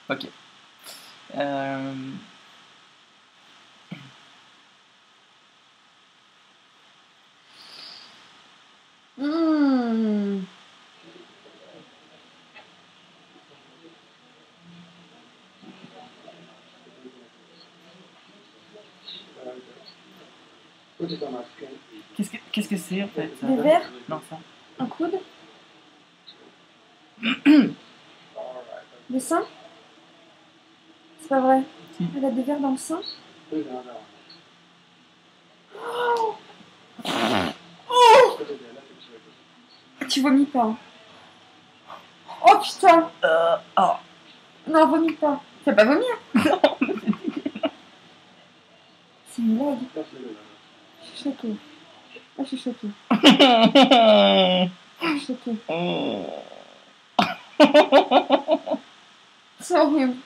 Ok. Euh... Mmh. Qu'est-ce que c'est en fait ça? Des verres? Non, ça. Un coude? Des seins? C'est pas vrai. Si. Elle a des verres dans le sein? Tu vomis pas. Oh putain! Oh. Non, vomis pas. Tu vas pas vomir? Non. C'est une blague. Je suis choquée. Ah, je suis choquée. Je suis choquée. C'est horrible.